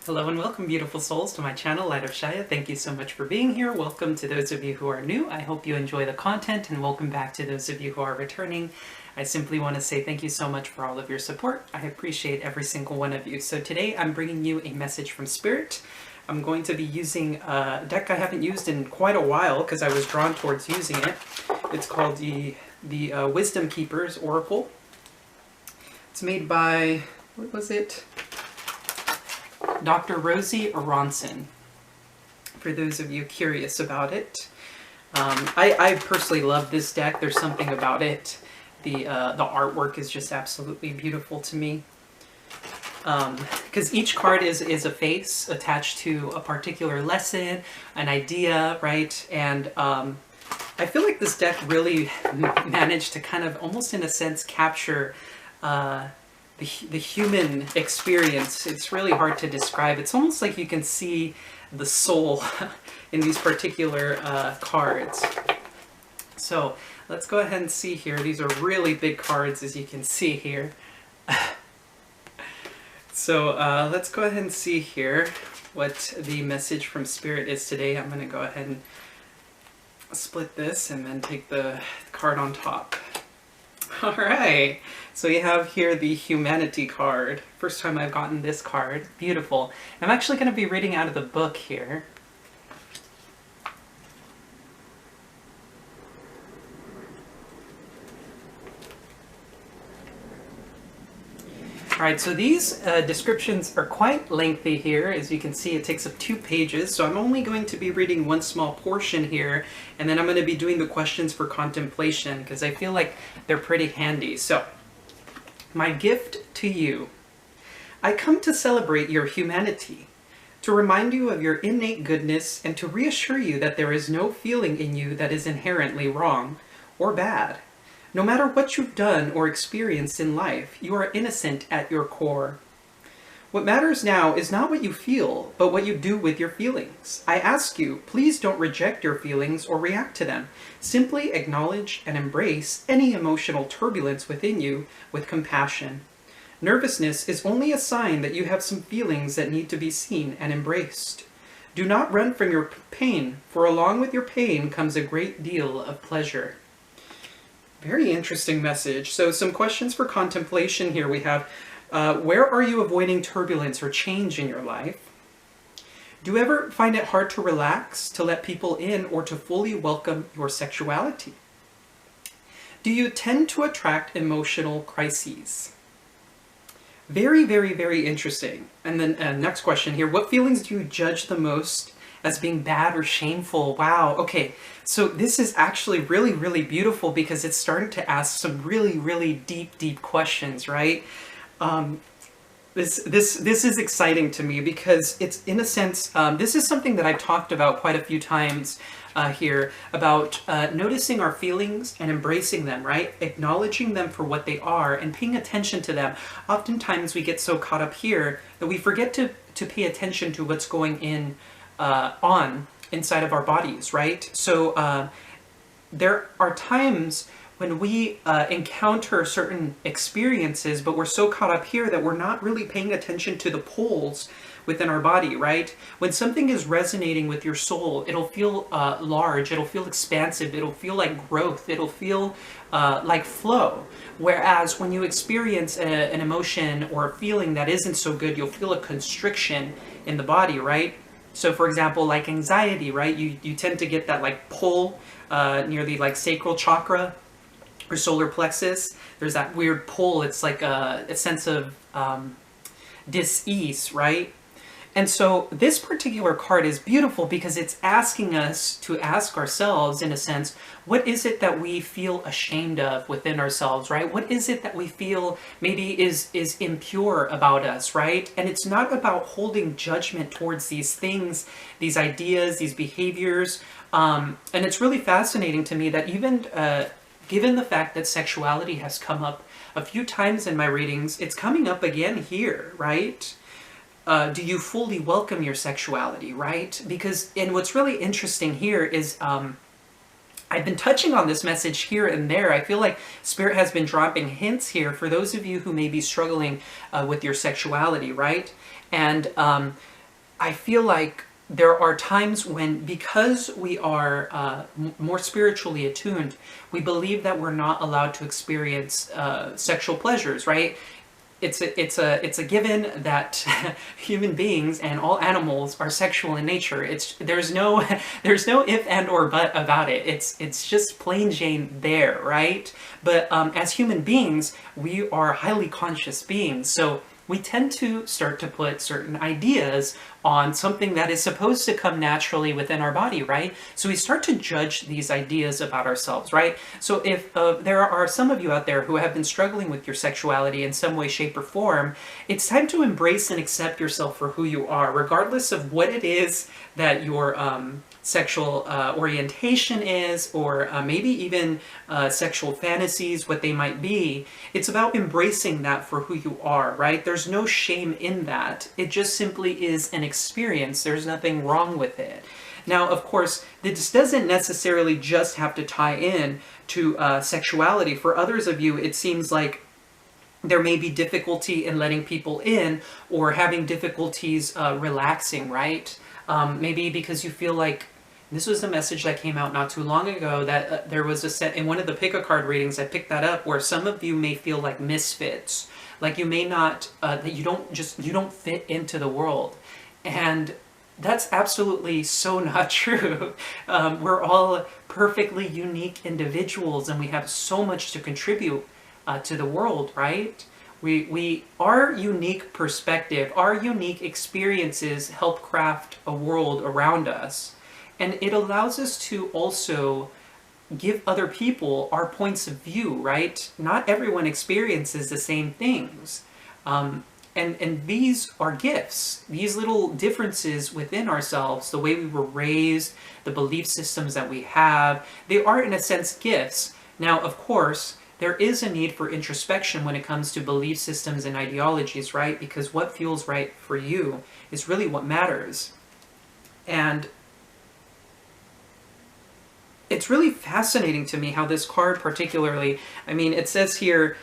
Hello and welcome, beautiful souls, to my channel, Light of Shaya. Thank you so much for being here. Welcome to those of you who are new. I hope you enjoy the content, and welcome back to those of you who are returning. I simply want to say thank you so much for all of your support. I appreciate every single one of you. So today I'm bringing you a message from Spirit. I'm going to be using a deck I haven't used in quite a while because I was drawn towards using it. It's called the Wisdom Keepers Oracle. It's made by, what was it? Dr. Rosie Aronson, for those of you curious about it. I personally love this deck. There's something about it. The artwork is just absolutely beautiful to me. Because each card is a face attached to a particular lesson, an idea, right? And I feel like this deck really managed to kind of, almost in a sense, capture the human experience. It's really hard to describe. It's almost like you can see the soul in these particular cards. So let's go ahead and see here. These are really big cards, as you can see here. So let's go ahead and see here what the message from Spirit is today. I'm going to go ahead and split this and then take the card on top. All right, so you have here the Humanity card. First time I've gotten this card. Beautiful. I'm actually going to be reading out of the book here. Alright, so these descriptions are quite lengthy here. As you can see, it takes up 2 pages, so I'm only going to be reading one small portion here, and then I'm going to be doing the questions for contemplation, because I feel like they're pretty handy. So, my gift to you. I come to celebrate your humanity, to remind you of your innate goodness, and to reassure you that there is no feeling in you that is inherently wrong or bad. No matter what you've done or experienced in life, you are innocent at your core. What matters now is not what you feel, but what you do with your feelings. I ask you, please don't reject your feelings or react to them. Simply acknowledge and embrace any emotional turbulence within you with compassion. Nervousness is only a sign that you have some feelings that need to be seen and embraced. Do not run from your pain, for along with your pain comes a great deal of pleasure. Very interesting message. So some questions for contemplation here. We have, where are you avoiding turbulence or change in your life? Do you ever find it hard to relax, to let people in, or to fully welcome your sexuality? Do you tend to attract emotional crises? Very, very, very interesting. And then next question here. What feelings do you judge the most as being bad or shameful? Wow. Okay. So this is actually really, really beautiful because it's starting to ask some really, really deep questions, right? This is exciting to me because it's, in a sense, this is something that I've talked about quite a few times here, about noticing our feelings and embracing them, right? Acknowledging them for what they are and paying attention to them. Oftentimes we get so caught up here that we forget to pay attention to what's going on inside of our bodies, right? So there are times when we encounter certain experiences, but we're so caught up here that we're not really paying attention to the poles within our body, right? When something is resonating with your soul, it'll feel large, it'll feel expansive, it'll feel like growth, it'll feel like flow. Whereas when you experience an emotion or a feeling that isn't so good, you'll feel a constriction in the body, right? So for example, like anxiety, right? You tend to get that like pull near the like sacral chakra or solar plexus. There's that weird pull. It's like a sense of dis-ease, right? And so this particular card is beautiful because it's asking us to ask ourselves, in a sense, what is it that we feel ashamed of within ourselves, right? What is it that we feel maybe is impure about us, right? And it's not about holding judgment towards these things, these ideas, these behaviors. And it's really fascinating to me that even given the fact that sexuality has come up a few times in my readings, it's coming up again here, right? Do you fully welcome your sexuality, right? Because, and what's really interesting here is I've been touching on this message here and there. I feel like Spirit has been dropping hints here for those of you who may be struggling with your sexuality, right? And I feel like there are times when, because we are more spiritually attuned, we believe that we're not allowed to experience sexual pleasures, right? It's a given that human beings and all animals are sexual in nature. There's no there's no if and or but about it. It's just plain Jane there, right? But as human beings, we are highly conscious beings, so we tend to start to put certain ideas on something that is supposed to come naturally within our body, right? So we start to judge these ideas about ourselves, right? So if there are some of you out there who have been struggling with your sexuality in some way, shape, or form, it's time to embrace and accept yourself for who you are, regardless of what it is that your sexual orientation is, or maybe even sexual fantasies, what they might be. It's about embracing that for who you are, right? There's no shame in that. It just simply is an experience. There's nothing wrong with it. Now, of course, this doesn't necessarily just have to tie in to sexuality. For others of you, it seems like there may be difficulty in letting people in, or having difficulties relaxing, right? Maybe because you feel like, this was a message that came out not too long ago, that there was a set in one of the pick-a-card readings, I picked that up, where some of you may feel like misfits, like you may not, that you don't fit into the world. And that's absolutely so not true. We're all perfectly unique individuals, and we have so much to contribute to the world, right? Our unique perspective, our unique experiences help craft a world around us. And it allows us to also give other people our points of view, right? Not everyone experiences the same things. And these are gifts. These little differences within ourselves, the way we were raised, the belief systems that we have, they are in a sense gifts. Now, of course, there is a need for introspection when it comes to belief systems and ideologies, right? Because what feels right for you is really what matters. And it's really fascinating to me how this card particularly, I mean, it says here,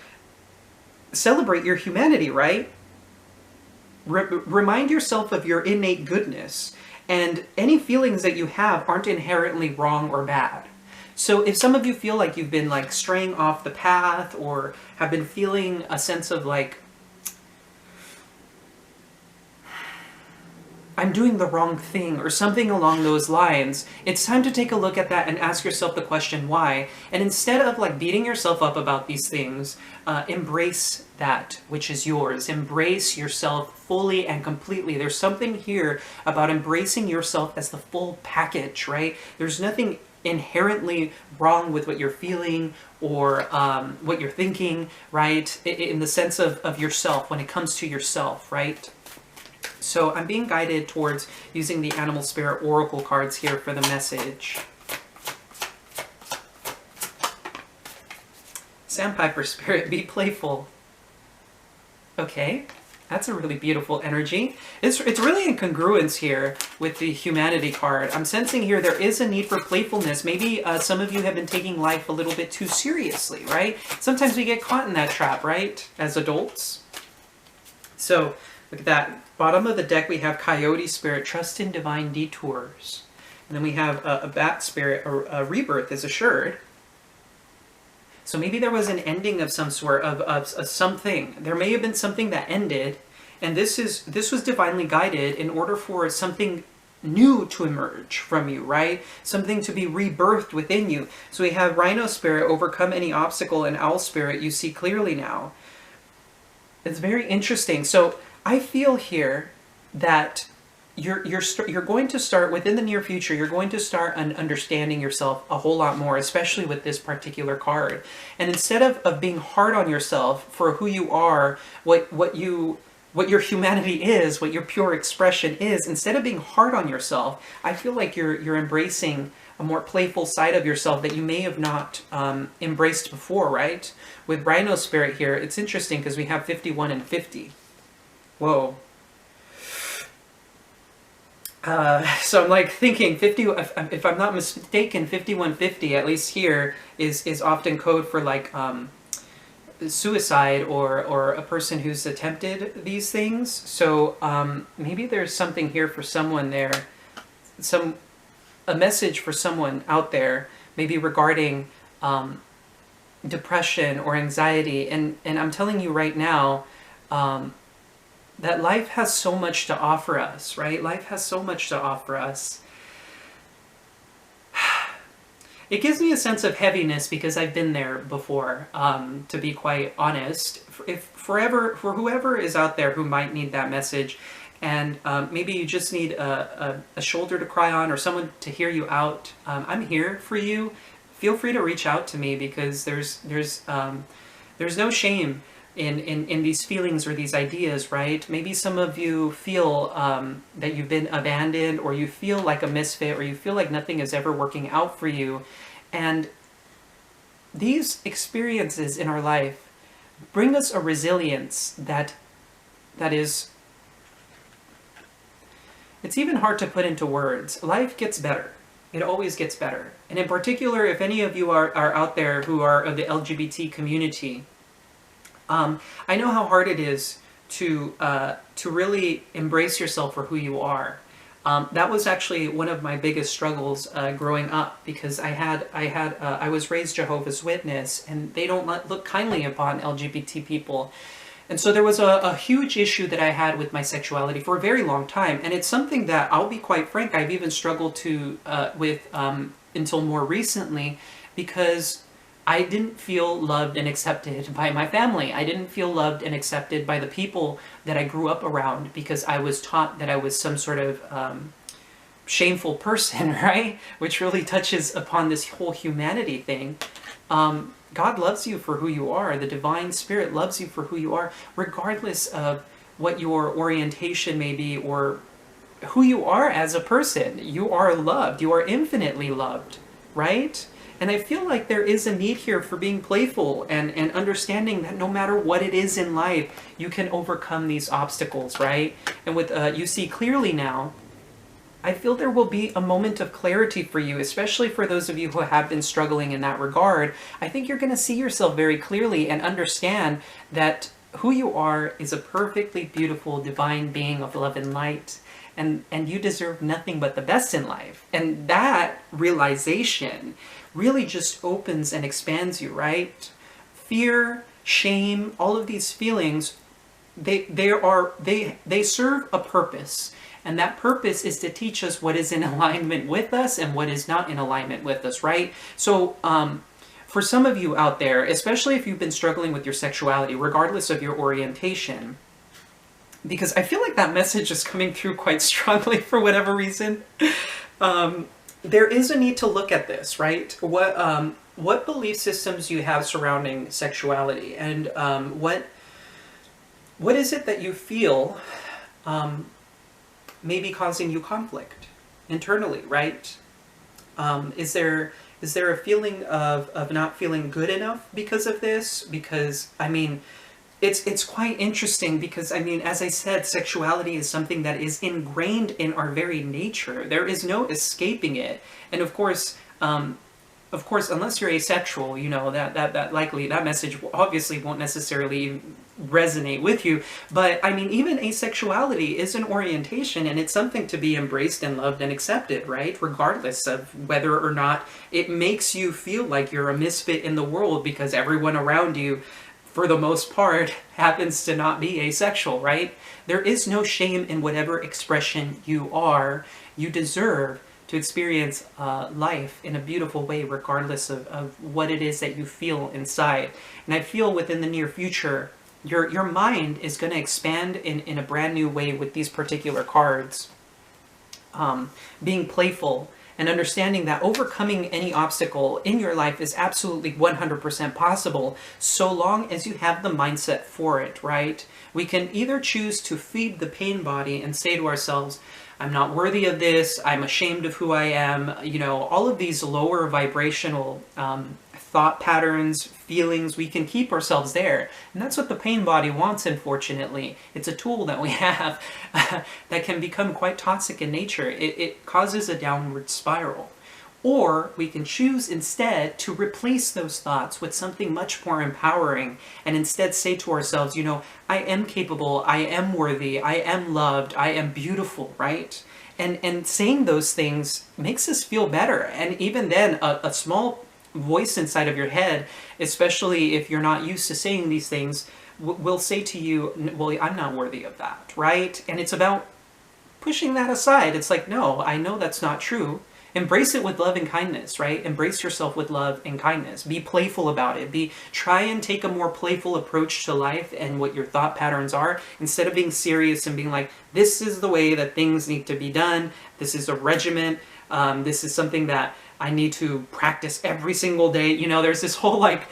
celebrate your humanity, right? Remind yourself of your innate goodness, and any feelings that you have aren't inherently wrong or bad. So if some of you feel like you've been like straying off the path, or have been feeling a sense of like, I'm doing the wrong thing, or something along those lines, it's time to take a look at that and ask yourself the question, why? And instead of like beating yourself up about these things, embrace that which is yours. Embrace yourself fully and completely. There's something here about embracing yourself as the full package, right? There's nothing inherently wrong with what you're feeling, or what you're thinking, right? In the sense of yourself, when it comes to yourself, right? So I'm being guided towards using the Animal Spirit Oracle cards here for the message. Sandpiper Spirit, be playful. Okay, that's a really beautiful energy. It's really in congruence here with the Humanity card. I'm sensing here there is a need for playfulness. Maybe some of you have been taking life a little bit too seriously, right? Sometimes we get caught in that trap, right, as adults. So look at that. Bottom of the deck we have Coyote Spirit, trust in divine detours. And then we have a Bat Spirit, a rebirth is assured. So maybe there was an ending of some sort, of something. There may have been something that ended, and this was divinely guided in order for something new to emerge from you, right? Something to be rebirthed within you. So we have Rhino Spirit, overcome any obstacle, and Owl Spirit, you see clearly now. It's very interesting. So I feel here that you're going to start, within the near future, you're going to start understanding yourself a whole lot more, especially with this particular card. And instead of being hard on yourself for who you are, what your humanity is, what your pure expression is, instead of being hard on yourself, I feel like you're embracing a more playful side of yourself that you may have not embraced before, right? With Rhino Spirit here, it's interesting because we have 51 and 50. Whoa. So I'm like thinking 50, if I'm not mistaken, 5150, at least here, is often code for like suicide or a person who's attempted these things. So maybe there's something here for someone there, a message for someone out there, maybe regarding depression or anxiety. And I'm telling you right now, that life has so much to offer us, right? Life has so much to offer us. It gives me a sense of heaviness because I've been there before, to be quite honest. For whoever is out there who might need that message, and maybe you just need a shoulder to cry on or someone to hear you out, I'm here for you. Feel free to reach out to me, because there's no shame in these feelings or these ideas, right? Maybe some of you feel that you've been abandoned, or you feel like a misfit, or you feel like nothing is ever working out for you. And these experiences in our life bring us a resilience that is, it's even hard to put into words. Life gets better. It always gets better. And in particular, if any of you are out there who are of the LGBT community, I know how hard it is to really embrace yourself for who you are. That was actually one of my biggest struggles growing up, because I was raised Jehovah's Witness, and they don't look kindly upon LGBT people. And so there was a huge issue that I had with my sexuality for a very long time. And it's something that, I'll be quite frank, I've even struggled with until more recently, because I didn't feel loved and accepted by my family. I didn't feel loved and accepted by the people that I grew up around, because I was taught that I was some sort of shameful person, right? Which really touches upon this whole humanity thing. God loves you for who you are. The divine spirit loves you for who you are, regardless of what your orientation may be or who you are as a person. You are loved. You are infinitely loved, right? And I feel like there is a need here for being playful and understanding that no matter what it is in life, you can overcome these obstacles, right? And with You See Clearly Now, I feel there will be a moment of clarity for you, especially for those of you who have been struggling in that regard. I think you're going to see yourself very clearly and understand that who you are is a perfectly beautiful divine being of love and light. And you deserve nothing but the best in life. And that realization really just opens and expands you, right? Fear, shame, all of these feelings, they serve a purpose. And that purpose is to teach us what is in alignment with us and what is not in alignment with us, right? So for some of you out there, especially if you've been struggling with your sexuality, regardless of your orientation, because I feel like that message is coming through quite strongly for whatever reason, there is a need to look at this, right? What belief systems you have surrounding sexuality, and what is it that you feel may be causing you conflict internally, right? Is there a feeling of not feeling good enough because of this? Because, I mean, it's quite interesting, because, I mean, as I said, sexuality is something that is ingrained in our very nature. There is no escaping it. And of course, unless you're asexual, you know, that likely, that message obviously won't necessarily resonate with you. But I mean, even asexuality is an orientation, and it's something to be embraced and loved and accepted, right? Regardless of whether or not it makes you feel like you're a misfit in the world, because everyone around you, for the most part, happens to not be asexual, right? There is no shame in whatever expression you are. You deserve to experience life in a beautiful way, regardless of what it is that you feel inside. And I feel within the near future, your mind is going to expand in a brand new way with these particular cards. Being playful and understanding that overcoming any obstacle in your life is absolutely 100% possible, so long as you have the mindset for it, right? We can either choose to feed the pain body and say to ourselves, I'm not worthy of this, I'm ashamed of who I am, you know, all of these lower vibrational thought patterns, feelings, we can keep ourselves there. And that's what the pain body wants, unfortunately. It's a tool that we have that can become quite toxic in nature. It causes a downward spiral. Or we can choose instead to replace those thoughts with something much more empowering and instead say to ourselves, you know, I am capable, I am worthy, I am loved, I am beautiful, right? And saying those things makes us feel better. And even then, a small voice inside of your head, especially if you're not used to saying these things, will say to you, well, I'm not worthy of that, right? And it's about pushing that aside. It's like, no, I know that's not true. Embrace it with love and kindness, right? Embrace yourself with love and kindness. Be playful about it. Try and take a more playful approach to life and what your thought patterns are, instead of being serious and being like, this is the way that things need to be done. This is a regiment. This is something that I need to practice every single day. You know, there's this whole like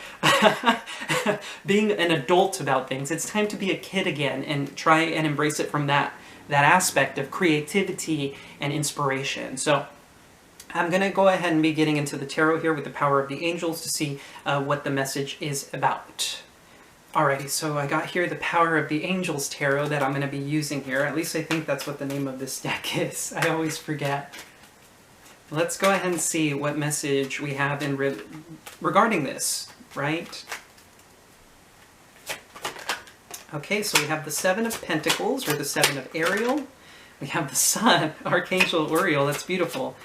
being an adult about things. It's time to be a kid again and try and embrace it from that aspect of creativity and inspiration. So I'm going to go ahead and be getting into the tarot here with the power of the angels to see what the message is about. Alrighty, so I got here the power of the angels tarot that I'm going to be using here. At least I think that's what the name of this deck is. I always forget. Let's go ahead and see what message we have in regarding this, right? Okay, so we have the Seven of Pentacles, or the Seven of Ariel. We have the Sun, Archangel Uriel. That's beautiful.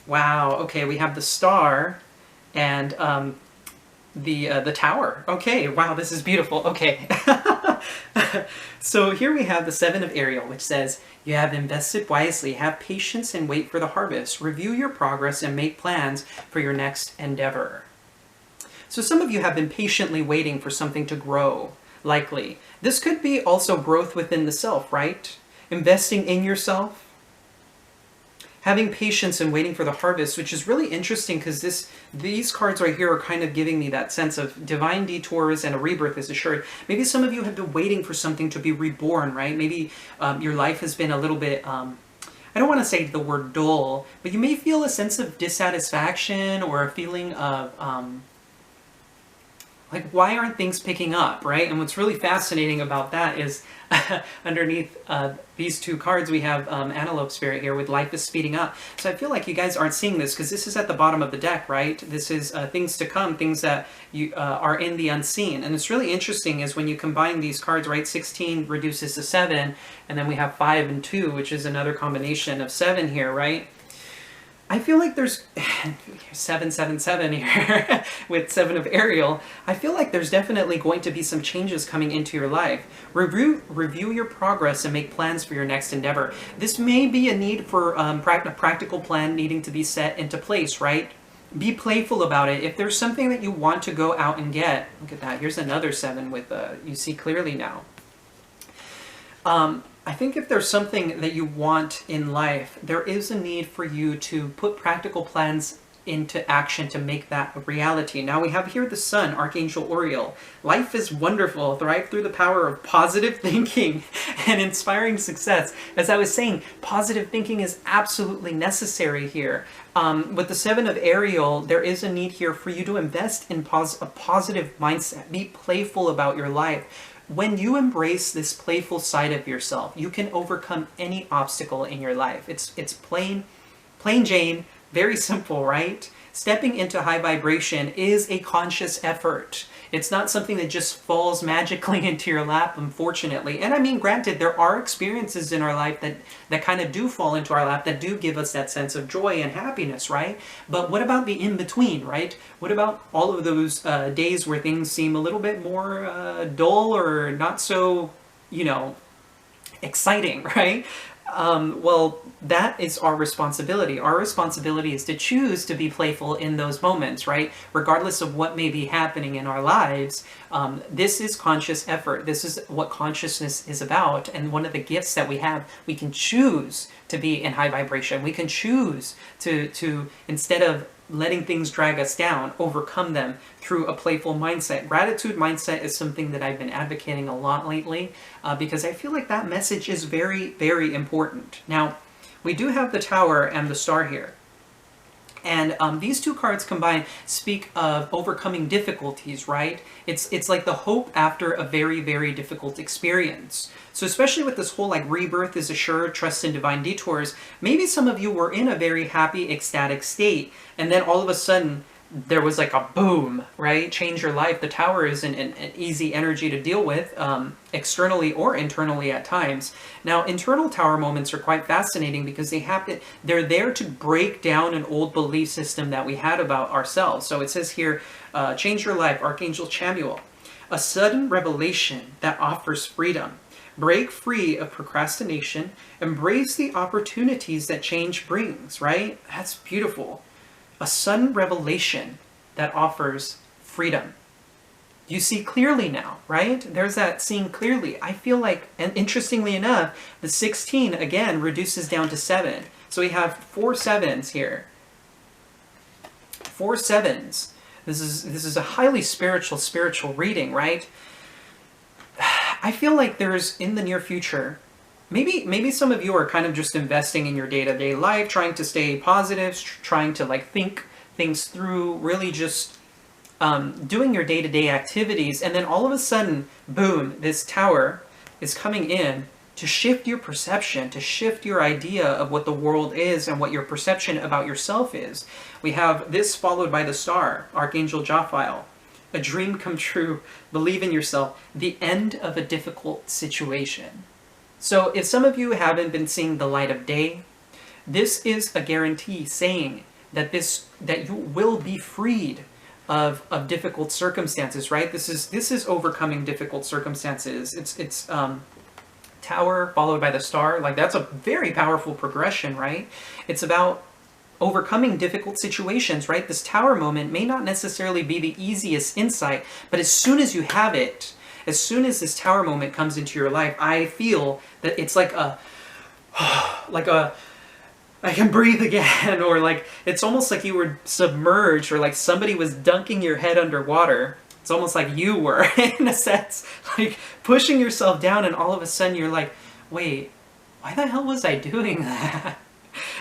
Wow, okay, we have the Star and the Tower. Okay, wow, this is beautiful. Okay. So here we have the Seven of Ariel, which says, you have invested wisely, have patience and wait for the harvest. Review your progress and make plans for your next endeavor. So some of you have been patiently waiting for something to grow, likely. This could be also growth within the self, right? Investing in yourself. Having patience and waiting for the harvest, which is really interesting because these cards right here are kind of giving me that sense of divine detours and a rebirth is assured. Maybe some of you have been waiting for something to be reborn, right? Maybe your life has been a little bit, I don't want to say the word dull, but you may feel a sense of dissatisfaction or a feeling of, like, why aren't things picking up, right? And what's really fascinating about that is underneath these two cards, we have Antelope Spirit here with life is speeding up. So I feel like you guys aren't seeing this because this is at the bottom of the deck, right? This is things to come, things that you are in the unseen. And it's really interesting is when you combine these cards, right? 16 reduces to 7, and then we have 5 and 2, which is another combination of 7 here, right? I feel like there's 777 here with 7 of Ariel. I feel like there's definitely going to be some changes coming into your life. Review your progress and make plans for your next endeavor. This may be a need for a practical plan needing to be set into place, right? Be playful about it. If there's something that you want to go out and get, look at that. Here's another 7 with, you see clearly now. I think if there's something that you want in life, there is a need for you to put practical plans into action to make that a reality. Now we have here the Sun, Archangel Uriel. Life is wonderful. Thrive through the power of positive thinking and inspiring success. As I was saying, positive thinking is absolutely necessary here. With the 7 of Ariel, there is a need here for you to invest in a positive mindset. Be playful about your life. When you embrace this playful side of yourself, you can overcome any obstacle in your life. It's plain Jane, very simple, right? Stepping into high vibration is a conscious effort. It's not something that just falls magically into your lap, unfortunately. And I mean, granted, there are experiences in our life that kind of do fall into our lap, that do give us that sense of joy and happiness, right? But what about the in-between, right? What about all of those days where things seem a little bit more dull or not so, you know, exciting, right? Well, that is our responsibility. Our responsibility is to choose to be playful in those moments, right? Regardless of what may be happening in our lives, this is conscious effort. This is what consciousness is about. And one of the gifts that we have, we can choose to be in high vibration. We can choose to instead of letting things drag us down, overcome them through a playful mindset. Gratitude mindset is something that I've been advocating a lot lately because I feel like that message is very, very important. Now, we do have the Tower and the Star here. And these two cards combined speak of overcoming difficulties, right? It's like the hope after a very, very difficult experience. So especially with this whole like rebirth is assured, trust in divine detours, maybe some of you were in a very happy, ecstatic state, and then all of a sudden there was like a boom, right? Change your life. The tower is an easy energy to deal with, externally or internally at times. Now, internal tower moments are quite fascinating because they're there to break down an old belief system that we had about ourselves. So it says here, change your life, Archangel Chamuel. A sudden revelation that offers freedom. Break free of procrastination. Embrace the opportunities that change brings, right? That's beautiful. A sudden revelation that offers freedom. You see clearly now, right? There's that seeing clearly. I feel like, and interestingly enough, the 16 again reduces down to 7. So we have 4 sevens here. 4 sevens. This is a highly spiritual reading, right? I feel like there's, in the near future, maybe some of you are kind of just investing in your day-to-day life, trying to stay positive, trying to like think things through, really just doing your day-to-day activities, and then all of a sudden, boom, this tower is coming in to shift your perception, to shift your idea of what the world is and what your perception about yourself is. We have this followed by the star, Archangel Jophiel. A dream come true, believe in yourself, the end of a difficult situation. So if some of you haven't been seeing the light of day, this is a guarantee saying that you will be freed of difficult circumstances, right? This is overcoming difficult circumstances. It's tower followed by the star. Like, that's a very powerful progression, right? It's about overcoming difficult situations, right? This tower moment may not necessarily be the easiest insight, but as soon as you have it, as soon as this tower moment comes into your life, I feel that it's like I can breathe again, or like, it's almost like you were submerged, or like somebody was dunking your head underwater. It's almost like you were, in a sense, like pushing yourself down, and all of a sudden you're like, wait, why the hell was I doing that?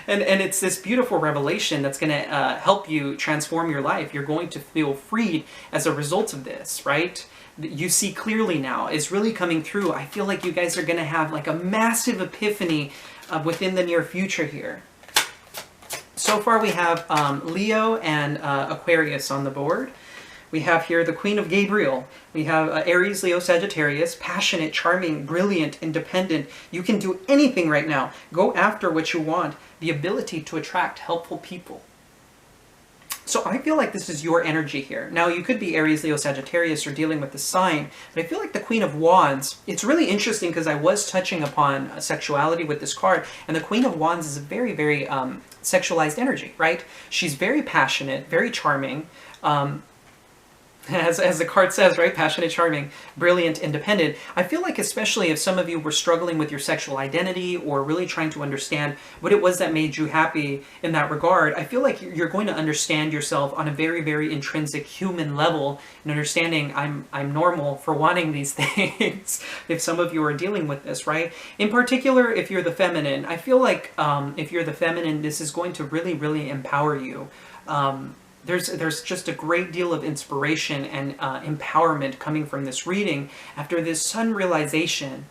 And it's this beautiful revelation that's going to help you transform your life. You're going to feel freed as a result of this, right? You see clearly now. It's really coming through. I feel like you guys are going to have like a massive epiphany within the near future here. So far we have Leo and Aquarius on the board. We have here the Queen of Gabriel. We have Aries, Leo, Sagittarius, passionate, charming, brilliant, independent. You can do anything right now. Go after what you want. The ability to attract helpful people. So I feel like this is your energy here. Now, you could be Aries, Leo, Sagittarius, or dealing with the sign, but I feel like the Queen of Wands, it's really interesting because I was touching upon sexuality with this card, and the Queen of Wands is a very, very sexualized energy, right? She's very passionate, very charming, as the card says, right? Passionate, charming, brilliant, independent. I feel like especially if some of you were struggling with your sexual identity or really trying to understand what it was that made you happy in that regard, I feel like you're going to understand yourself on a very, very intrinsic human level, and understanding I'm normal for wanting these things. If some of you are dealing with this, right? In particular, if you're the feminine, I feel like if you're the feminine, this is going to really, really empower you. There's just a great deal of inspiration and empowerment coming from this reading after this sudden realization.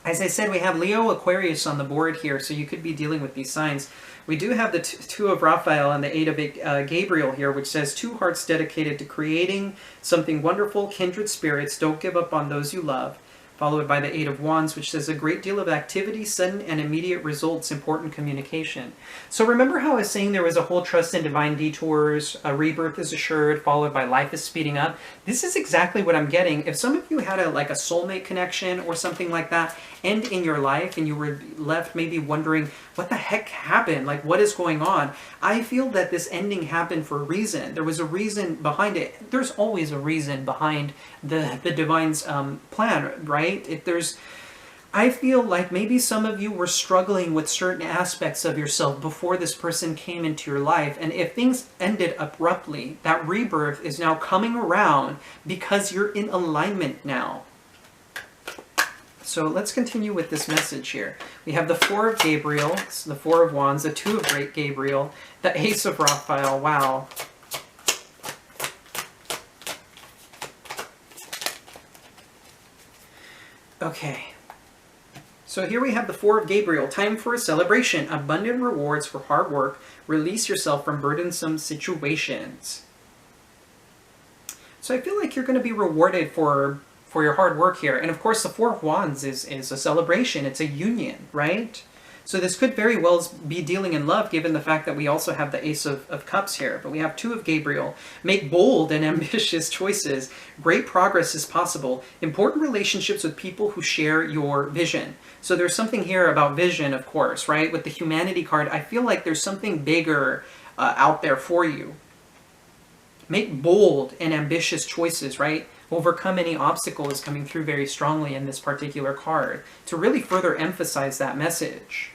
As I said, we have Leo, Aquarius on the board here, so you could be dealing with these signs. We do have the Two of Raphael and the Eight of Gabriel here, which says, 2 hearts dedicated to creating something wonderful, kindred spirits, don't give up on those you love. Followed by the Eight of Wands, which says a great deal of activity, sudden and immediate results, important communication. So remember how I was saying there was a whole trust in divine detours, a rebirth is assured, followed by life is speeding up? This is exactly what I'm getting. If some of you had a soulmate connection or something like that end in your life, and you were left maybe wondering, what the heck happened? Like, what is going on? I feel that this ending happened for a reason. There was a reason behind it. There's always a reason behind the divine's plan, right? I feel like maybe some of you were struggling with certain aspects of yourself before this person came into your life, and if things ended abruptly, that rebirth is now coming around because you're in alignment now. So let's continue with this message here. We have the Four of Gabriel, the Four of Wands, the Two of Great Gabriel, the Ace of Raphael. Wow. Okay. So here we have the Four of Gabriel. Time for a celebration. Abundant rewards for hard work. Release yourself from burdensome situations. So I feel like you're going to be rewarded for your hard work here. And of course, the Four of Wands is a celebration. It's a union, right? So this could very well be dealing in love, given the fact that we also have the Ace of Cups here. But we have Two of Gabriel. Make bold and ambitious choices. Great progress is possible. Important relationships with people who share your vision. So there's something here about vision, of course, right? With the Humanity card, I feel like there's something bigger out there for you. Make bold and ambitious choices, right? Overcome any obstacle is coming through very strongly in this particular card to really further emphasize that message.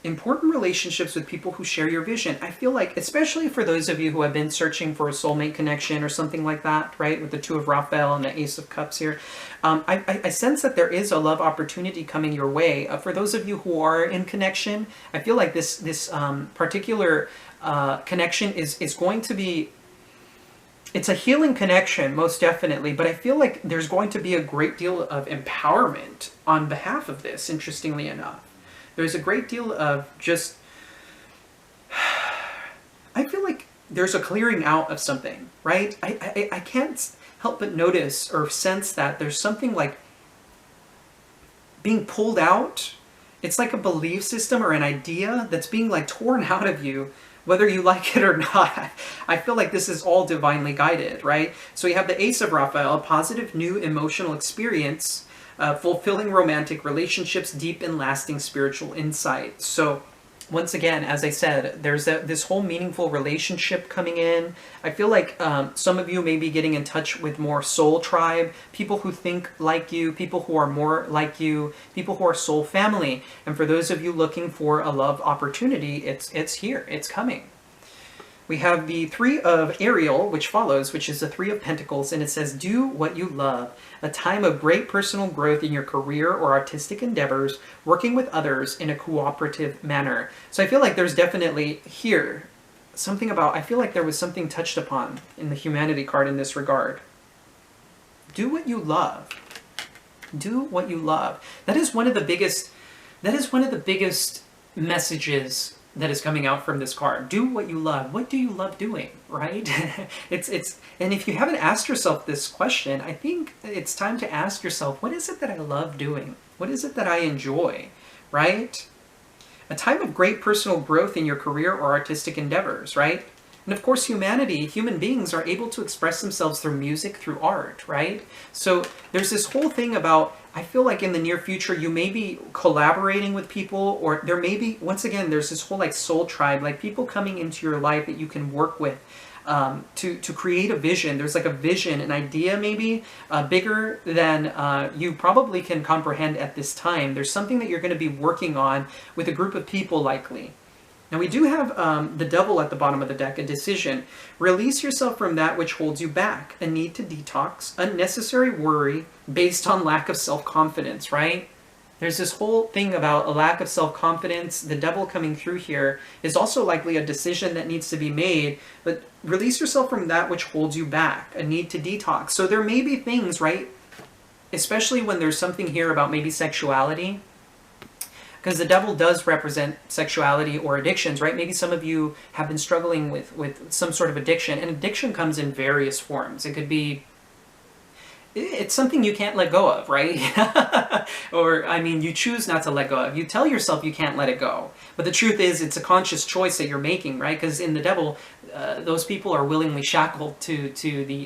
Important relationships with people who share your vision. I feel like, especially for those of you who have been searching for a soulmate connection or something like that, right? With the Two of Raphael and the Ace of Cups here. I sense that there is a love opportunity coming your way. For those of you who are in connection, I feel like this particular connection is going to be... It's a healing connection, most definitely, but I feel like there's going to be a great deal of empowerment on behalf of this, interestingly enough. There's a great deal of just... I feel like there's a clearing out of something, right? I can't help but notice or sense that there's something like being pulled out. It's like a belief system or an idea that's being like torn out of you, whether you like it or not. I feel like this is all divinely guided, right? So we have the Ace of Raphael, a positive new emotional experience, fulfilling romantic relationships, deep and lasting spiritual insight. So once again, as I said, there's this whole meaningful relationship coming in. I feel like some of you may be getting in touch with more soul tribe, people who think like you, people who are more like you, people who are soul family. And for those of you looking for a love opportunity, it's here, it's coming. We have the Three of Ariel, which follows, which is the Three of Pentacles, and it says, do what you love. A time of great personal growth in your career or artistic endeavors, working with others in a cooperative manner. So I feel like there's definitely here something about, I feel like there was something touched upon in the Humanity card in this regard. Do what you love. Do what you love. That is one of the biggest messages that is coming out from this card. Do what you love. What do you love doing, right? And if you haven't asked yourself this question, I think it's time to ask yourself, what is it that I love doing? What is it that I enjoy, right? A time of great personal growth in your career or artistic endeavors, right? And of course, human beings are able to express themselves through music, through art, right? So there's this whole thing about, I feel like in the near future, you may be collaborating with people, or there may be, once again, there's this whole like soul tribe, like people coming into your life that you can work with to create a vision. There's like a vision, an idea maybe bigger than you probably can comprehend at this time. There's something that you're going to be working on with a group of people likely. Now we do have the Devil at the bottom of the deck, a decision. Release yourself from that which holds you back, a need to detox, unnecessary worry based on lack of self-confidence, right? There's this whole thing about a lack of self-confidence. The Devil coming through here is also likely a decision that needs to be made, but release yourself from that which holds you back, a need to detox. So there may be things, right? Especially when there's something here about maybe sexuality, because the Devil does represent sexuality or addictions, right? Maybe some of you have been struggling with some sort of addiction, and addiction comes in various forms. It could be, it's something you can't let go of, right? Or, I mean, you choose not to let go of. You tell yourself you can't let it go. But the truth is, it's a conscious choice that you're making, right? Because in the Devil, those people are willingly shackled to the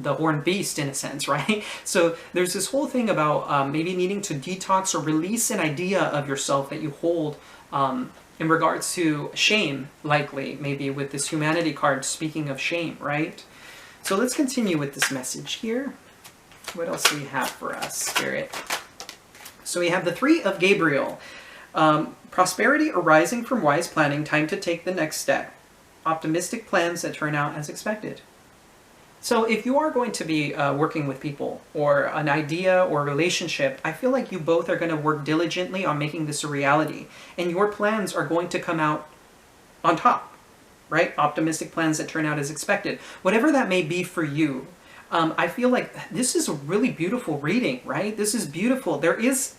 horned beast, in a sense, right? So there's this whole thing about maybe needing to detox or release an idea of yourself that you hold in regards to shame, likely, maybe with this Humanity card, speaking of shame, right? So let's continue with this message here. What else do we have for us, Spirit? So we have the Three of Gabriel. Prosperity arising from wise planning, time to take the next step. Optimistic plans that turn out as expected. So if you are going to be working with people or an idea or a relationship, I feel like you both are going to work diligently on making this a reality. And your plans are going to come out on top, right? Optimistic plans that turn out as expected. Whatever that may be for you, I feel like this is a really beautiful reading, right? This is beautiful. There is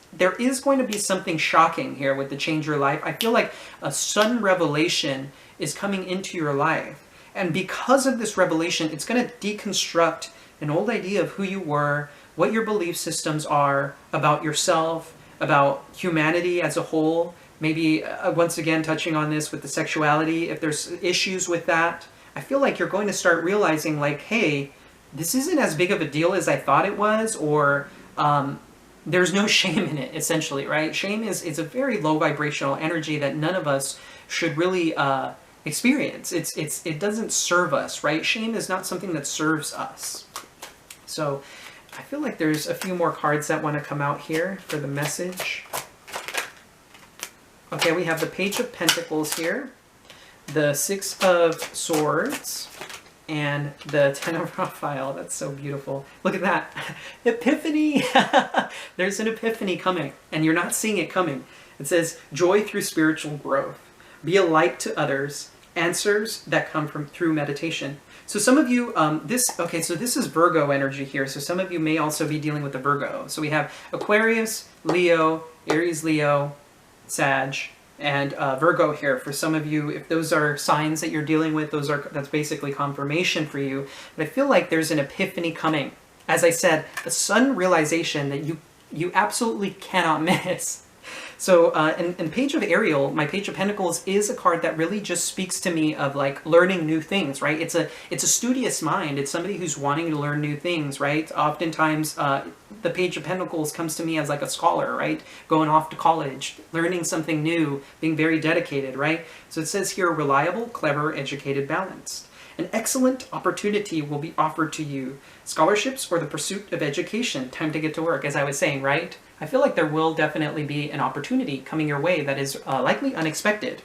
going to be something shocking here with the Change Your Life. I feel like a sudden revelation is coming into your life. And because of this revelation, it's going to deconstruct an old idea of who you were, what your belief systems are about yourself, about humanity as a whole. Maybe, once again, touching on this with the sexuality, if there's issues with that. I feel like you're going to start realizing, like, hey, this isn't as big of a deal as I thought it was, or there's no shame in it, essentially, right? Shame is a very low vibrational energy that none of us should really experience. It doesn't serve us, right? Shame is not something that serves us. So I feel like there's a few more cards that want to come out here for the message. Okay, we have the Page of Pentacles here, the Six of Swords, and the Ten of Raphael. That's so beautiful. Look at that. Epiphany! There's an epiphany coming, and you're not seeing it coming. It says, joy through spiritual growth. Be a light to others. Answers that come through meditation. So some of you, so this is Virgo energy here. So some of you may also be dealing with the Virgo. So we have Aquarius, Leo, Aries, Leo, Sag, and Virgo here. For some of you, if those are signs that you're dealing with, that's basically confirmation for you. But I feel like there's an epiphany coming. As I said, a sudden realization that you absolutely cannot miss. So, and Page of Ariel, my Page of Pentacles, is a card that really just speaks to me of like learning new things, right? It's a studious mind. It's somebody who's wanting to learn new things, right? Oftentimes, the Page of Pentacles comes to me as like a scholar, right? Going off to college, learning something new, being very dedicated, right? So it says here, reliable, clever, educated, balanced. An excellent opportunity will be offered to you. Scholarships or the pursuit of education. Time to get to work, as I was saying, right? I feel like there will definitely be an opportunity coming your way that is likely unexpected.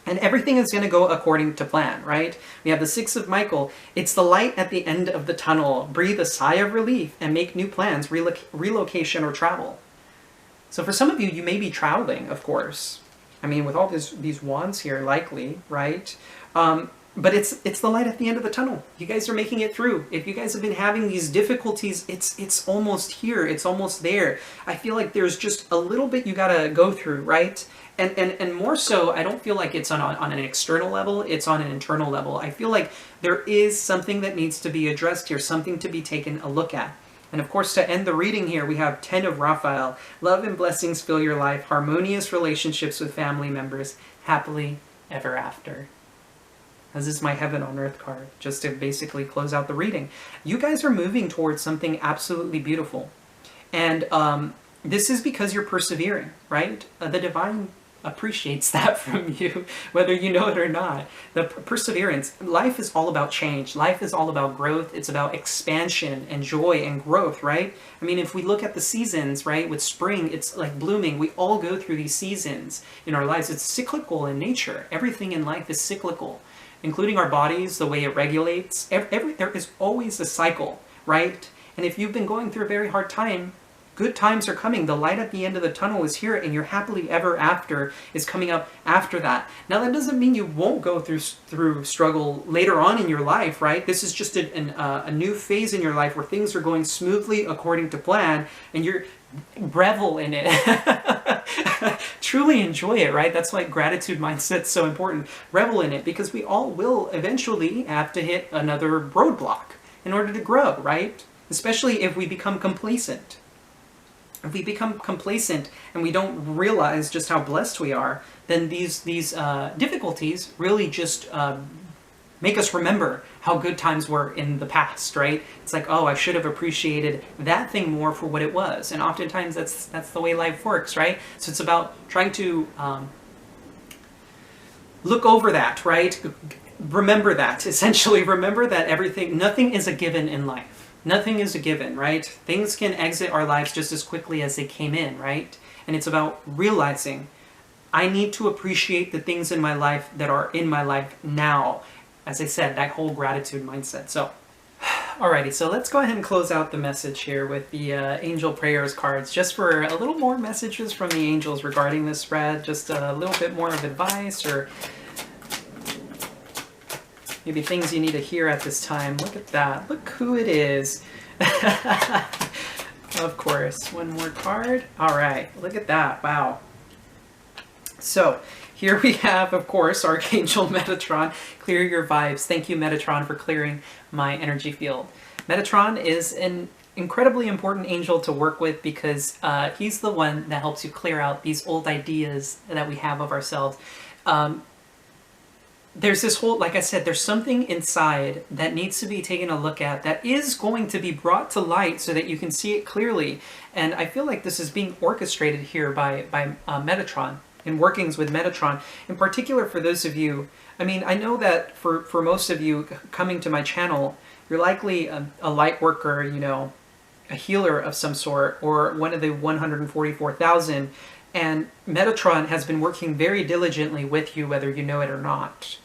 And everything is going to go according to plan, right? We have the Six of Michael. It's the light at the end of the tunnel. Breathe a sigh of relief and make new plans, relocation or travel. So for some of you, you may be traveling, of course. I mean, with all these wands here, likely, right? But it's the light at the end of the tunnel. You guys are making it through. If you guys have been having these difficulties, it's almost here. It's almost there. I feel like there's just a little bit you gotta go through, right? And more so, I don't feel like it's on an external level. It's on an internal level. I feel like there is something that needs to be addressed here, something to be taken a look at. And of course, to end the reading here, we have 10 of Raphael. Love and blessings fill your life. Harmonious relationships with family members. Happily ever after. This is my Heaven on Earth card, just to basically close out the reading. You guys are moving towards something absolutely beautiful. And this is because you're persevering, right? The divine appreciates that from you, whether you know it or not. The perseverance. Life is all about change. Life is all about growth. It's about expansion and joy and growth, right? I mean, if we look at the seasons, right, with spring, it's like blooming. We all go through these seasons in our lives. It's cyclical in nature. Everything in life is cyclical, including our bodies, the way it regulates. There is always a cycle, right? And if you've been going through a very hard time, good times are coming. The light at the end of the tunnel is here, and your happily ever after is coming up after that. Now, that doesn't mean you won't go through struggle later on in your life, right? This is just a new phase in your life where things are going smoothly according to plan, and you're revel in it. Truly enjoy it, right? That's why gratitude mindset's so important. Revel in it, because we all will eventually have to hit another roadblock in order to grow, right? Especially if we become complacent. If we become complacent and we don't realize just how blessed we are, then these difficulties really just make us remember how good times were in the past, right? It's like, oh, I should have appreciated that thing more for what it was. And oftentimes that's the way life works, right? So it's about trying to look over that, right? Remember that, essentially. Remember that nothing is a given in life. Nothing is a given, right? Things can exit our lives just as quickly as they came in, right? And it's about realizing I need to appreciate the things in my life that are in my life now. As I said, that whole gratitude mindset. So Alrighty, so let's go ahead and close out the message here with the angel prayers cards, just for a little more messages from the angels regarding this spread, just a little bit more of advice, or maybe things you need to hear at this time. Look at that. Look who it is. Of course. One more card. All right. Look at that. Wow. So here we have, of course, Archangel Metatron. Clear your vibes. Thank you, Metatron, for clearing my energy field. Metatron is an incredibly important angel to work with because he's the one that helps you clear out these old ideas that we have of ourselves. There's this whole, like I said, there's something inside that needs to be taken a look at that is going to be brought to light so that you can see it clearly. And I feel like this is being orchestrated here by Metatron, in workings with Metatron. In particular, for those of you, I mean, I know that for most of you coming to my channel, you're likely a light worker, you know, a healer of some sort, or one of the 144,000. And Metatron has been working very diligently with you, whether you know it or not,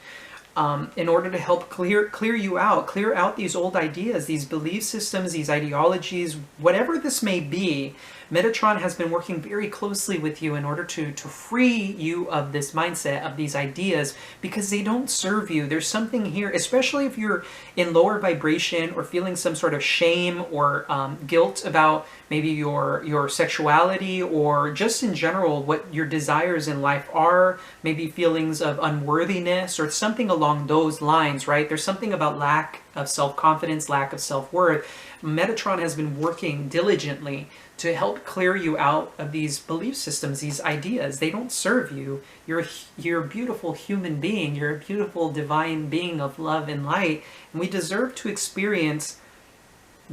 in order to help clear you out, clear out these old ideas, these belief systems, these ideologies, whatever this may be. Metatron has been working very closely with you in order to free you of this mindset, of these ideas, because they don't serve you. There's something here, especially if you're in lower vibration or feeling some sort of shame or guilt about maybe your sexuality, or just in general what your desires in life are, maybe feelings of unworthiness or something along those lines, right? There's something about lack of self-confidence, lack of self-worth. Metatron has been working diligently to help clear you out of these belief systems, these ideas. They don't serve you. You're a beautiful human being. You're a beautiful divine being of love and light, and we deserve to experience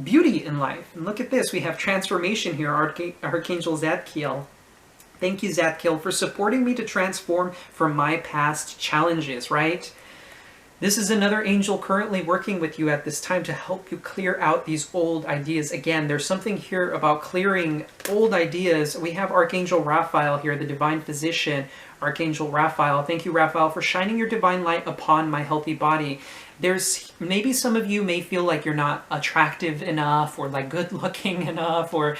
beauty in life. And look at this. We have transformation here, Archangel Zadkiel. Thank you, Zadkiel, for supporting me to transform from my past challenges, right? This is another angel currently working with you at this time to help you clear out these old ideas. Again, there's something here about clearing old ideas. We have Archangel Raphael here, the divine physician. Archangel Raphael, thank you, Raphael, for shining your divine light upon my healthy body. There's maybe some of you may feel like you're not attractive enough, or like good looking enough, or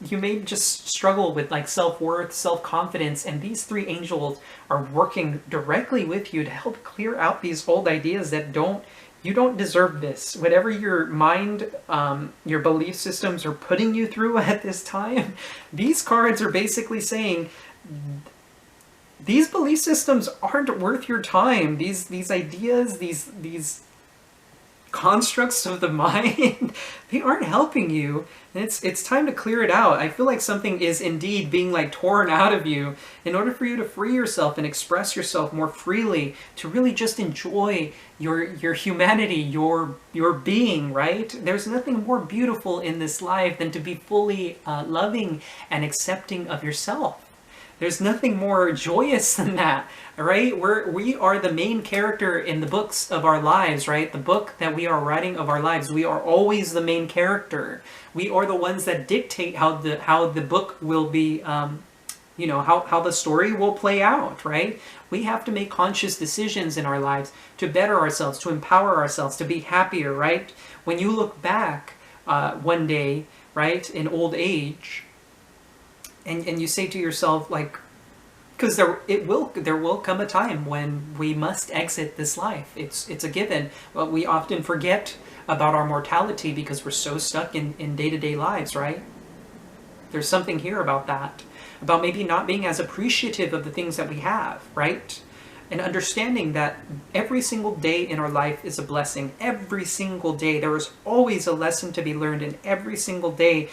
you may just struggle with like self-worth, self-confidence, and these three angels are working directly with you to help clear out these old ideas that you don't deserve this. Whatever your mind, your belief systems are putting you through at this time, these cards are basically saying these belief systems aren't worth your time. These ideas, these constructs of the mind, they aren't helping you. And it's time to clear it out. I feel like something is indeed being like torn out of you in order for you to free yourself and express yourself more freely, to really just enjoy your humanity, your being, right? There's nothing more beautiful in this life than to be fully loving and accepting of yourself. There's nothing more joyous than that, right? We are the main character in the books of our lives, right? The book that we are writing of our lives, we are always the main character. We are the ones that dictate how the book will be, you know, how the story will play out, right? We have to make conscious decisions in our lives to better ourselves, to empower ourselves, to be happier, right? When you look back one day, right, in old age, and you say to yourself, like, because there will come a time when we must exit this life. It's a given. But we often forget about our mortality because we're so stuck in day-to-day lives, right? There's something here about that, about maybe not being as appreciative of the things that we have, right? And understanding that every single day in our life is a blessing. Every single day. There is always a lesson to be learned in every single day.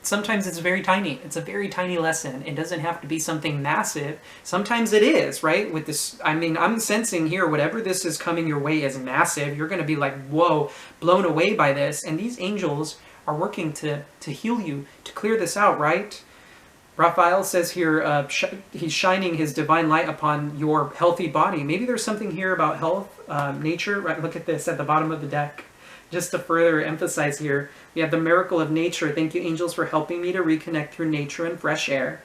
Sometimes it's very tiny. It's a very tiny lesson. It doesn't have to be something massive. Sometimes it is, right? With this, I mean, I'm sensing here, whatever this is coming your way is massive. You're going to be like, whoa, blown away by this. And these angels are working to heal you, to clear this out, right? Raphael says here, he's shining his divine light upon your healthy body. Maybe there's something here about health, nature. Right, look at this at the bottom of the deck. Just to further emphasize here, we have the miracle of nature. Thank you, angels, for helping me to reconnect through nature and fresh air.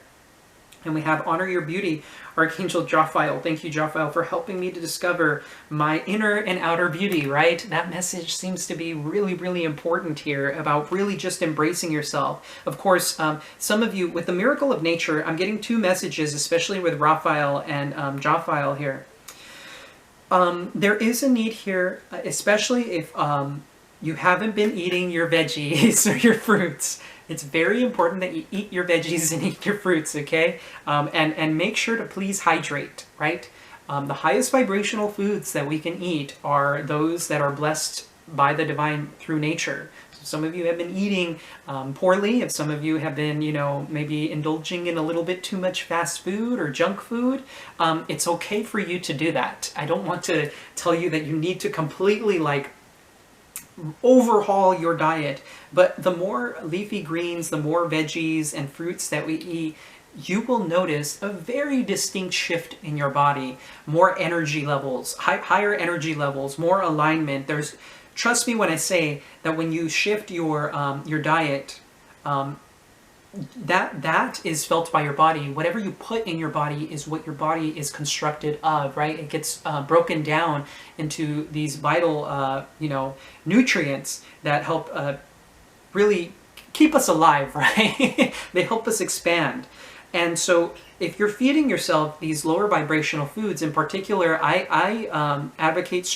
And we have honor your beauty. Archangel Jophiel, thank you, Jophiel, for helping me to discover my inner and outer beauty, right? That message seems to be really, really important here about really just embracing yourself. Of course, some of you, with the miracle of nature, I'm getting two messages, especially with Raphael and Jophiel here. There is a need here, especially if you haven't been eating your veggies or your fruits. It's very important that you eat your veggies and eat your fruits, okay? And make sure to please hydrate, right? The highest vibrational foods that we can eat are those that are blessed by the divine through nature. So some of you have been eating poorly. If some of you have been, you know, maybe indulging in a little bit too much fast food or junk food, it's okay for you to do that. I don't want to tell you that you need to completely like overhaul your diet, but the more leafy greens, the more veggies and fruits that we eat, you will notice a very distinct shift in your body. More energy levels, higher energy levels, more alignment. Trust me when I say that when you shift your diet, that is felt by your body. Whatever you put in your body is what your body is constructed of, right? It gets broken down into these vital, you know, nutrients that help really keep us alive, right? They help us expand. And so if you're feeding yourself these lower vibrational foods, in particular, I advocate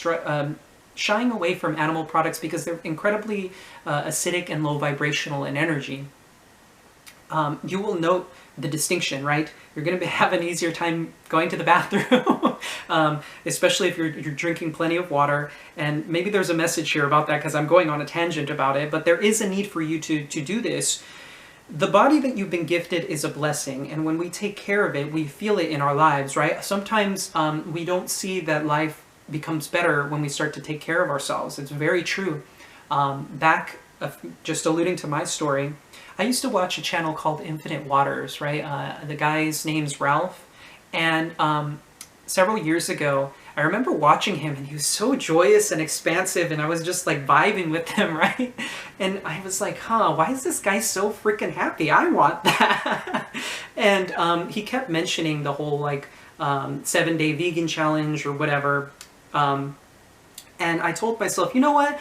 shying away from animal products because they're incredibly acidic and low vibrational in energy. You will note the distinction, right? You're going to have an easier time going to the bathroom, especially if you're drinking plenty of water. And maybe there's a message here about that because I'm going on a tangent about it, but there is a need for you to do this. The body that you've been gifted is a blessing, and when we take care of it, we feel it in our lives, right? Sometimes we don't see that life becomes better when we start to take care of ourselves. It's very true. Just alluding to my story, I used to watch a channel called Infinite Waters, right? The guy's name's Ralph, and several years ago, I remember watching him, and he was so joyous and expansive, and I was just like vibing with him, right? And I was like, huh, why is this guy so freaking happy? I want that. And he kept mentioning the whole like 7-day vegan challenge or whatever. And I told myself, you know what?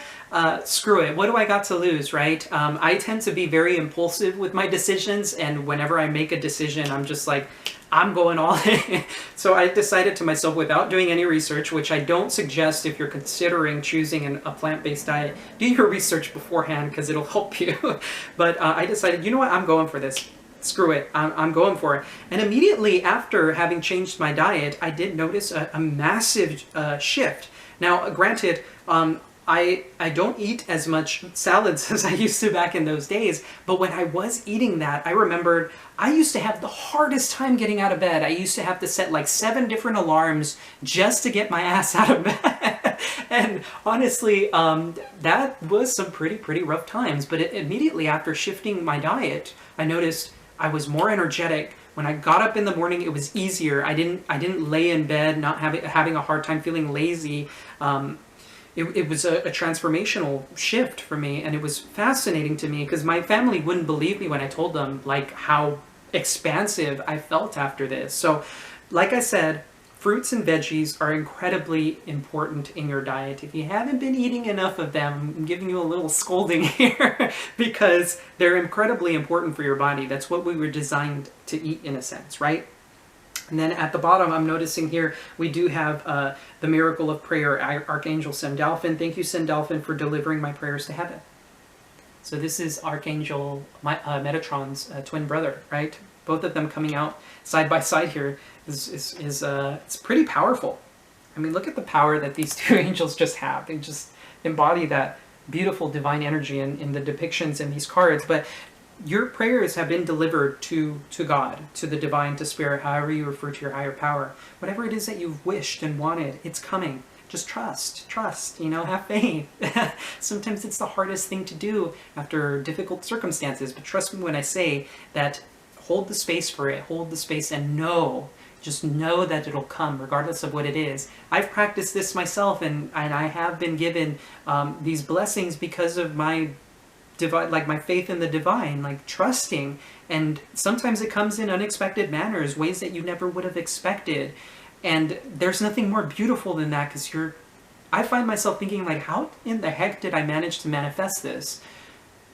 Screw it. What do I got to lose, right? I tend to be very impulsive with my decisions, and whenever I make a decision, I'm just like, I'm going all in. So I decided to myself, without doing any research, which I don't suggest if you're considering choosing a plant-based diet, do your research beforehand because it'll help you. But I decided, you know what? I'm going for this. Screw it. I'm going for it. And immediately after having changed my diet, I did notice a massive shift. Now, granted, I don't eat as much salads as I used to back in those days, but when I was eating that, I remembered I used to have the hardest time getting out of bed. I used to have to set like 7 different alarms just to get my ass out of bed. And honestly, that was some pretty rough times. But immediately after shifting my diet, I noticed I was more energetic. When I got up in the morning, it was easier. I didn't lay in bed, not having a hard time feeling lazy. It was a transformational shift for me, and it was fascinating to me because my family wouldn't believe me when I told them like how expansive I felt after this. So, like I said, fruits and veggies are incredibly important in your diet. If you haven't been eating enough of them, I'm giving you a little scolding here because they're incredibly important for your body. That's what we were designed to eat in a sense, right? And then at the bottom, I'm noticing here, we do have the miracle of prayer, Archangel Sandalphon. Thank you, Sandalphon, for delivering my prayers to heaven. So this is Archangel Metatron's twin brother, right? Both of them coming out side by side here is it's pretty powerful. I mean, look at the power that these two angels just have. They just embody that beautiful divine energy in the depictions in these cards. But your prayers have been delivered to God, to the divine, to spirit, however you refer to your higher power. Whatever it is that you've wished and wanted, it's coming. Just trust, you know, have faith. Sometimes it's the hardest thing to do after difficult circumstances, but trust me when I say that hold the space for it, hold the space and just know that it'll come regardless of what it is. I've practiced this myself, and I have been given these blessings because of my divine, like my faith in the divine, like trusting. And sometimes it comes in unexpected manners, ways that you never would have expected. And there's nothing more beautiful than that, because I find myself thinking, like, how in the heck did I manage to manifest this?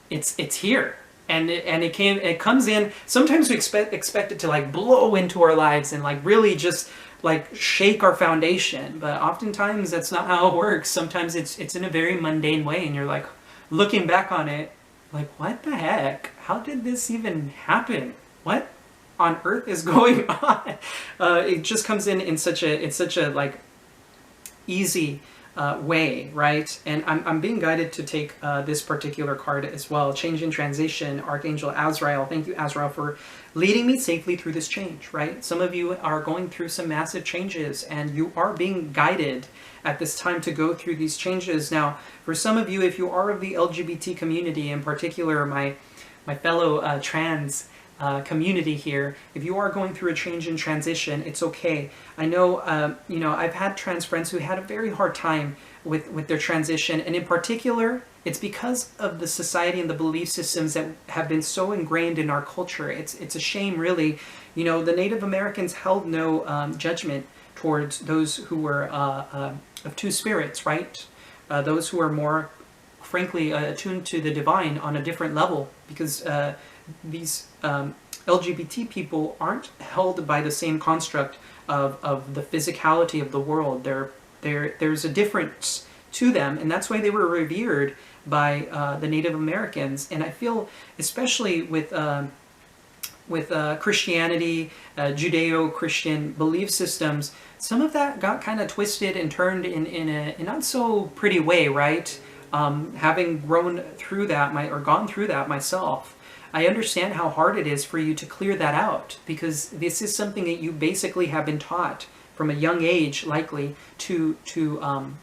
It's here. And it comes in. Sometimes we expect it to like blow into our lives and like really just like shake our foundation, but oftentimes that's not how it works. Sometimes it's in a very mundane way, and you're like looking back on it like, what the heck? How did this even happen? What on earth is going on? It just comes in such a like easy way, right? And I'm being guided to take this particular card as well. Change in transition, Archangel Azrael. Thank you, Azrael, for leading me safely through this change, right? Some of you are going through some massive changes, and you are being guided at this time to go through these changes. Now, for some of you, if you are of the LGBT community, in particular my fellow trans community here, if you are going through a change in transition, it's okay. I know, you know, I've had trans friends who had a very hard time with their transition, and in particular, it's because of the society and the belief systems that have been so ingrained in our culture. It's a shame, really. You know, the Native Americans held no judgment towards those who were of two spirits, right? Those who are more, frankly, attuned to the divine on a different level, because these LGBT people aren't held by the same construct of the physicality of the world. There's a difference to them, and that's why they were revered by the Native Americans. And I feel, especially with Christianity, Judeo-Christian belief systems, some of that got kind of twisted and turned in a not so pretty way, right? Having grown through that, gone through that myself, I understand how hard it is for you to clear that out, because this is something that you basically have been taught from a young age, likely, to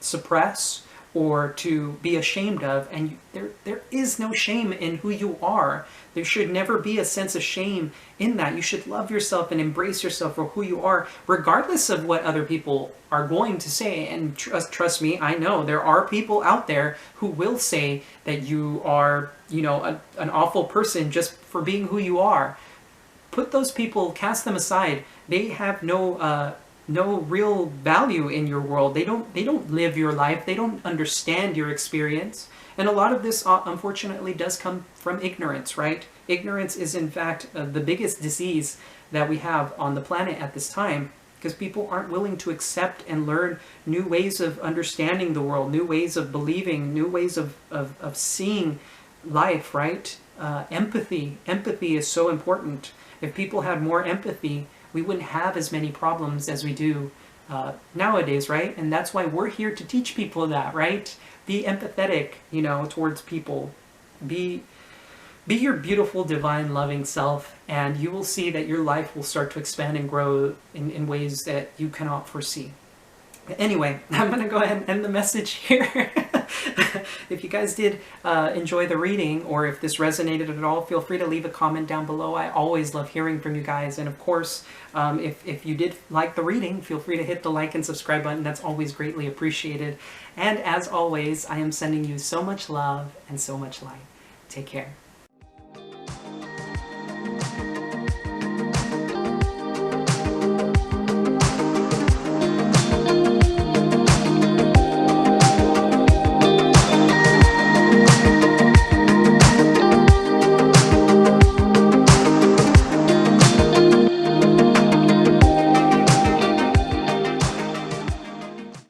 suppress or to be ashamed of. And there is no shame in who you are. There should never be a sense of shame in that. You should love yourself and embrace yourself for who you are, regardless of what other people are going to say. And trust me, I know there are people out there who will say that you are, you know, an awful person just for being who you are. Put those people, cast them aside. They have no real value in your world. They don't live your life. They don't understand your experience. And a lot of this, unfortunately, does come from ignorance, right? Ignorance is, in fact, the biggest disease that we have on the planet at this time, because people aren't willing to accept and learn new ways of understanding the world, new ways of believing, new ways of seeing life, right? Empathy. Empathy is so important. If people had more empathy, we wouldn't have as many problems as we do nowadays, right? And that's why we're here to teach people that, right? Be empathetic, you know, towards people. Be your beautiful, divine, loving self, and you will see that your life will start to expand and grow in ways that you cannot foresee. Anyway, I'm going to go ahead and end the message here. If you guys did enjoy the reading, or if this resonated at all, feel free to leave a comment down below. I always love hearing from you guys. And of course, if you did like the reading, feel free to hit the like and subscribe button. That's always greatly appreciated. And as always, I am sending you so much love and so much light. Take care.